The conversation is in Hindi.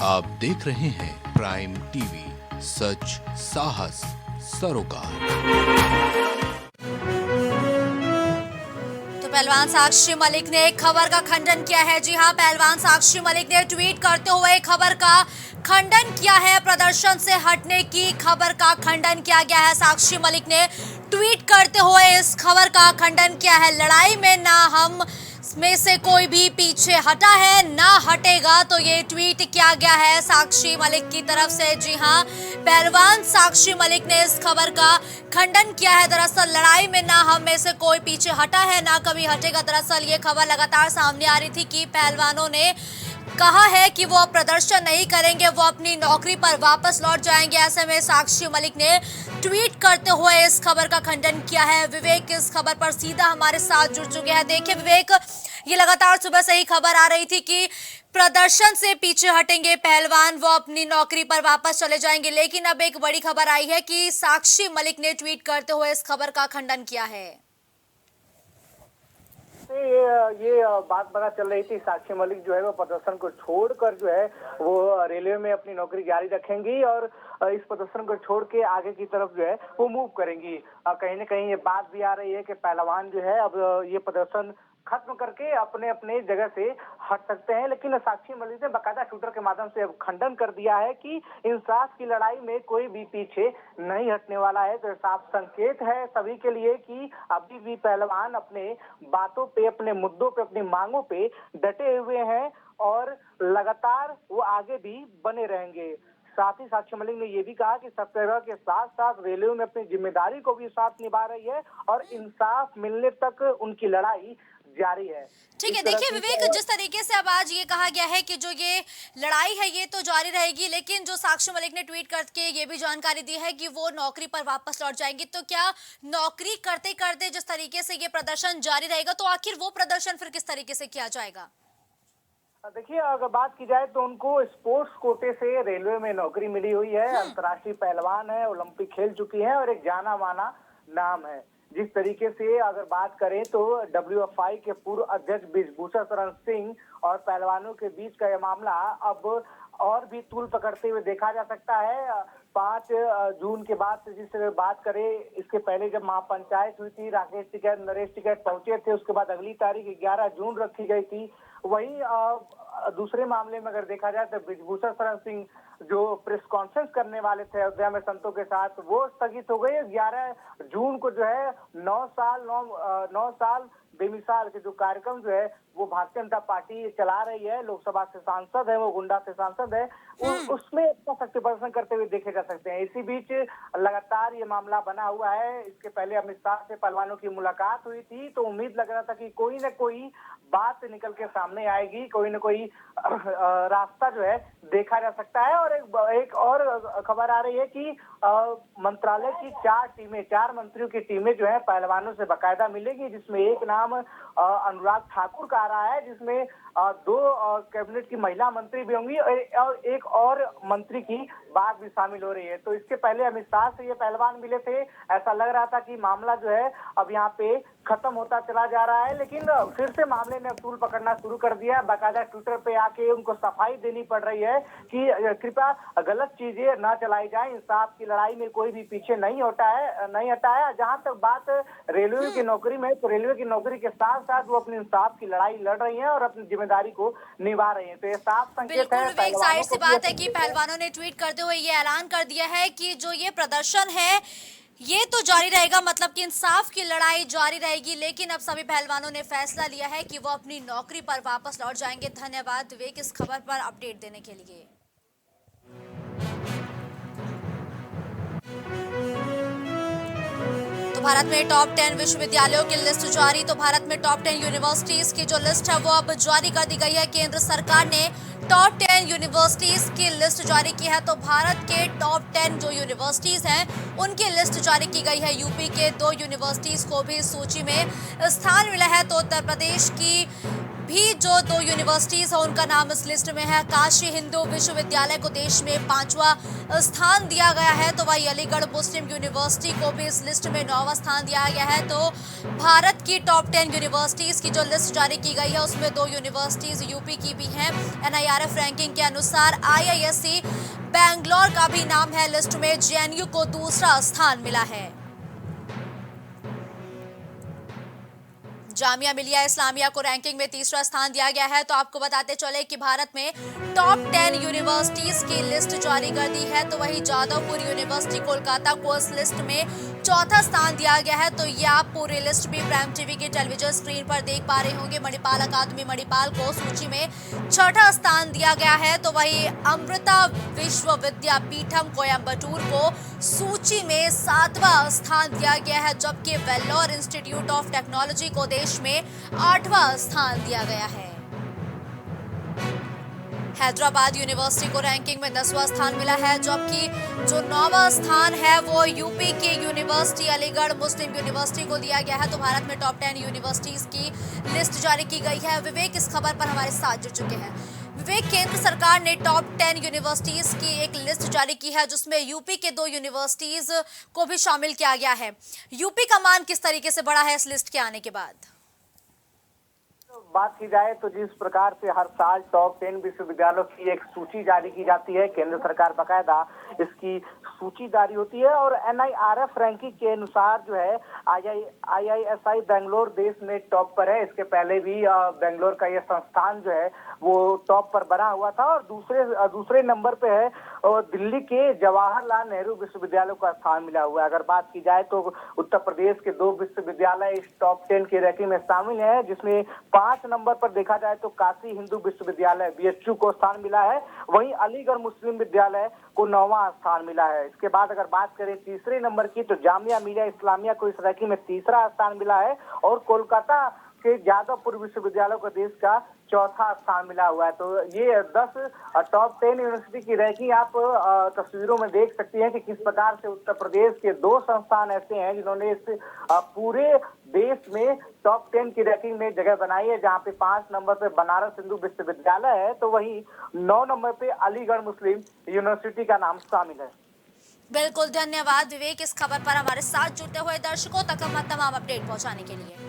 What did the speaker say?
आप देख रहे हैं प्राइम टीवी, सच साहस सरोकार। तो पहलवान साक्षी मलिक ने एक खबर का खंडन किया है। जी हां, पहलवान साक्षी मलिक ने ट्वीट करते हुए खबर का खंडन किया है। प्रदर्शन से हटने की खबर का खंडन किया गया है। साक्षी मलिक ने ट्वीट करते हुए इस खबर का खंडन किया है। लड़ाई में ना हम में से कोई भी पीछे हटा है ना हटेगा। तो ये ट्वीट किया गया है साक्षी मलिक की तरफ से। जी हां, पहलवान साक्षी मलिक ने इस खबर का खंडन किया है। दरअसल लड़ाई में ना हम में से कोई पीछे हटा है ना कभी हटेगा। दरअसल ये खबर लगातार सामने आ रही थी कि पहलवानों ने कहा है कि वो प्रदर्शन नहीं करेंगे, वो अपनी नौकरी पर वापस लौट जाएंगे। ऐसे में साक्षी मलिक ने ट्वीट करते हुए इस खबर का खंडन किया है। विवेक इस खबर पर सीधा हमारे साथ जुड़ चुके हैं। देखिए विवेक, ये लगातार सुबह से ही खबर आ रही थी कि प्रदर्शन से पीछे हटेंगे पहलवान, वो अपनी नौकरी पर वापस चले जाएंगे, लेकिन अब एक बड़ी खबर आई है कि साक्षी मलिक ने ट्वीट करते हुए इस खबर का खंडन किया है। ये बात पता चल रही थी, साक्षी मलिक जो है वो प्रदर्शन को छोड़कर जो है वो रेलवे में अपनी नौकरी जारी रखेंगी और इस प्रदर्शन को छोड़ के आगे की तरफ जो है वो मूव करेंगी। कहीं ना कहीं ये बात भी आ रही है कि पहलवान जो है अब ये प्रदर्शन खत्म करके अपने अपने जगह से हट सकते हैं। लेकिन साक्षी मलिक ने बाकायदा ट्विटर के माध्यम से अब खंडन कर दिया है कि इंसाफ की लड़ाई में कोई भी पीछे नहीं हटने वाला है। तो साफ संकेत है सभी के लिए कि अभी भी पहलवान अपने बातों पे, अपने मुद्दों पे, अपनी मांगों पे डटे हुए हैं और लगातार वो आगे भी बने रहेंगे। साथ ही साक्षी मलिक ने ये भी कहा कि सत्याग्रह के साथ साथ रेलवे में अपनी जिम्मेदारी को भी साथ निभा रही है और इंसाफ मिलने तक उनकी लड़ाई जारी है। ठीक है, देखिए विवेक, जिस तरीके से अब आज ये कहा गया है कि जो ये लड़ाई है ये तो जारी रहेगी, लेकिन जो साक्षी मलिक ने ट्वीट करके ये भी जानकारी दी है कि वो नौकरी पर वापस लौट जाएंगी। तो क्या नौकरी करते करते जिस तरीके से ये प्रदर्शन जारी रहेगा, तो आखिर वो प्रदर्शन फिर किस तरीके से किया जाएगा? देखिए, अगर बात की जाए तो उनको स्पोर्ट्स कोटे से रेलवे में नौकरी मिली हुई है। अंतर्राष्ट्रीय पहलवान है, ओलंपिक खेल चुकी है और एक जाना माना नाम है। जिस तरीके से अगर बात करें तो WFI के पूर्व अध्यक्ष ब्रिजभूषण शरण सिंह और पहलवानों के बीच का यह मामला अब और भी तूल पकड़ते हुए देखा जा सकता है। 5 जून के बाद से जिस बात करें, इसके पहले जब महापंचायत हुई थी, राकेश टिकैत, नरेश टिकैत पहुंचे थे, उसके बाद अगली तारीख 11 जून रखी गई थी। वहीं दूसरे मामले में अगर देखा जाए तो ब्रिजभूषण शरण सिंह जो प्रेस कॉन्फ्रेंस करने वाले थे अयोध्या में संतों के साथ, वो स्थगित हो गई। 11 जून को जो है 9 साल बेमिसाल के जो कार्यक्रम जो है वो भारतीय जनता पार्टी चला रही है, लोकसभा से सांसद है, वो गुंडा से सांसद है, उसमें अपना शक्ति प्रदर्शन करते हुए देखे जा सकते हैं। इसी बीच लगातार ये मामला बना हुआ है। इसके पहले अमित शाह से पहलवानों की मुलाकात हुई थी, तो उम्मीद लग रहा था कि कोई न कोई बात निकल के सामने आएगी, कोई न कोई रास्ता जो है देखा जा सकता है। और एक और खबर आ रही है कि मंत्रालय की 4 मंत्रियों की टीमें जो है पहलवानों से बाकायदा मिलेगी, जिसमें एक नाम अनुराग ठाकुर का आ रहा है, जिसमें 2 कैबिनेट की महिला मंत्री भी होंगी और एक और मंत्री की बात भी शामिल हो रही है। तो इसके पहले अमित शाह से ये पहलवान मिले थे, ऐसा लग रहा था कि मामला जो है अब यहाँ पे खत्म होता चला जा रहा है, लेकिन फिर से मामले ने तूल पकड़ना शुरू कर दिया। बाकायदा ट्विटर पे आके उनको सफाई देनी पड़ रही है कि कृपया गलत चीजें न चलाई जाए, इंसाफ की लड़ाई में कोई भी पीछे नहीं हटा है। जहां तक बात रेलवे की नौकरी में, तो रेलवे की नौकरी के साथ साथ वो अपनी इंसाफ की लड़ाई लड़ रही है और अपनी जिम्मेदारी को निभा रही है। तो ये साफ संकेत है। बिल्कुल, जाहिर सी बात है कि पहलवानों ने ट्वीट करते हुए ये ऐलान कर दिया है कि जो ये प्रदर्शन है ये तो जारी रहेगा, मतलब कि इंसाफ की लड़ाई जारी रहेगी, लेकिन अब सभी पहलवानों ने फैसला लिया है कि वो अपनी नौकरी पर वापस लौट जाएंगे। धन्यवाद विवेक इस खबर पर अपडेट देने के लिए। तो भारत में टॉप 10 विश्वविद्यालयों की लिस्ट जारी। तो भारत में टॉप 10 यूनिवर्सिटीज की जो लिस्ट है वो अब जारी कर दी गई है। केंद्र सरकार ने टॉप 10 यूनिवर्सिटीज की लिस्ट जारी की है। तो भारत के टॉप 10 जो यूनिवर्सिटीज हैं उनकी लिस्ट जारी की गई है। यूपी के 2 यूनिवर्सिटीज को भी सूची में स्थान मिला है। तो उत्तर प्रदेश की भी जो 2 यूनिवर्सिटीज है उनका नाम इस लिस्ट में है। काशी हिंदू विश्वविद्यालय को देश में 5वां स्थान दिया गया है, तो वही अलीगढ़ मुस्लिम यूनिवर्सिटी को भी इस लिस्ट में 9वां स्थान दिया गया है। तो भारत की टॉप 10 यूनिवर्सिटीज की जो लिस्ट जारी की गई है उसमें 2 यूनिवर्सिटीज यूपी की भी हैं। NIRF रैंकिंग के अनुसार IISc बैंगलोर का भी नाम है लिस्ट में। JNU को दूसरा स्थान मिला है। जामिया मिलिया इस्लामिया को रैंकिंग में तीसरा स्थान दिया गया है। तो आपको बताते चले कि भारत में टॉप 10 यूनिवर्सिटीज की लिस्ट जारी कर दी है, तो वही जादवपुर यूनिवर्सिटी कोलकाता को इस लिस्ट में चौथा स्थान दिया गया है। तो ये आप पूरी लिस्ट भी प्राइम टीवी की टेलीविजन स्क्रीन पर देख पा रहे होंगे। मणिपाल अकादमी मणिपाल को सूची में छठा स्थान दिया गया है, तो वही अमृता विश्वविद्यापीठम कोयम्बटूर को सूची में 7वां स्थान दिया गया है, जबकि वेल्लोर इंस्टीट्यूट ऑफ टेक्नोलॉजी को देश में 8वां स्थान दिया गया है। हैदराबाद यूनिवर्सिटी को रैंकिंग में 10वां स्थान मिला है, जबकि जो 9वां स्थान है वो यूपी की यूनिवर्सिटी अलीगढ़ मुस्लिम यूनिवर्सिटी को दिया गया है। तो भारत में टॉप 10 यूनिवर्सिटीज की लिस्ट जारी की गई है। विवेक इस खबर पर हमारे साथ जुड़ चुके हैं। विवेक, केंद्र सरकार ने टॉप 10 यूनिवर्सिटीज की एक लिस्ट जारी की है जिसमें यूपी के 2 यूनिवर्सिटीज को भी शामिल किया गया है। यूपी का मान किस तरीके से बढ़ा है इस लिस्ट के आने के बाद? बात की जाए तो जिस प्रकार से हर साल टॉप 10 विश्वविद्यालयों की एक सूची जारी की जाती है, केंद्र सरकार बकायदा इसकी सूची जारी होती है और NIRF रैंकिंग के अनुसार जो है IISc बेंगलोर देश में टॉप पर है। इसके पहले भी बेंगलोर का यह संस्थान जो है वो टॉप पर बना हुआ था और दूसरे नंबर पे है और दिल्ली के जवाहरलाल नेहरू विश्वविद्यालय का स्थान मिला हुआ है। अगर बात की जाए तो उत्तर प्रदेश के 2 विश्वविद्यालय इस टॉप 10 की रैंकिंग में शामिल है, जिसमें 5 नंबर पर देखा जाए तो काशी हिंदू विश्वविद्यालय BHU को स्थान मिला है। वहीं अलीगढ़ मुस्लिम विद्यालय को 9वां स्थान मिला है। इसके बाद अगर बात करें तीसरे नंबर की तो जामिया मिलिया इस्लामिया को इस रैंकिंग में तीसरा स्थान मिला है और कोलकाता के जादवपुर विश्वविद्यालय को देश का चौथा स्थान मिला हुआ है। तो ये 10 टॉप 10 यूनिवर्सिटी की रैंकिंग आप तस्वीरों में देख सकती हैं कि किस प्रकार से उत्तर प्रदेश के 2 संस्थान ऐसे हैं जिन्होंने इस पूरे देश में टॉप 10 की रैंकिंग में जगह बनाई है, जहां पे 5 नंबर पे बनारस हिंदू विश्वविद्यालय है तो वही 9 नंबर पे अलीगढ़ मुस्लिम यूनिवर्सिटी का नाम शामिल है। बिल्कुल, धन्यवाद विवेक इस खबर पर हमारे साथ जुड़ते हुए। दर्शकों तक हम तमाम अपडेट पहुंचाने के लिए।